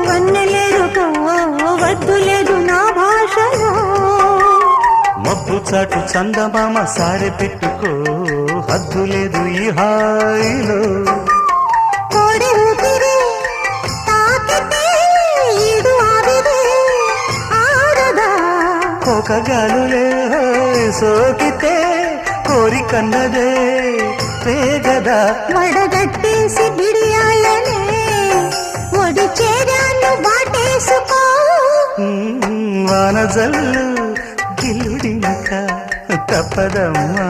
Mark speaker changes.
Speaker 1: వన్నెలేరుకో వద్దు లేదు నా భాషలో.
Speaker 2: మబ్బు చాటు చందమామ సారె పెట్టుకో హద్దు లేదు ఈ హాయిలో.
Speaker 1: కోడి ఊపిరి తాకితే ఈడు ఆవిరి ఆరదా.
Speaker 2: కోకగాలులే సోకితే కోరికన్నదే పేగదా.
Speaker 1: వడగట్టేసి బిడియాలనే ఒడి చేరాను వాటేసుకో.
Speaker 2: వానజల్లు గిల్లుడింక తప్పదమ్మా.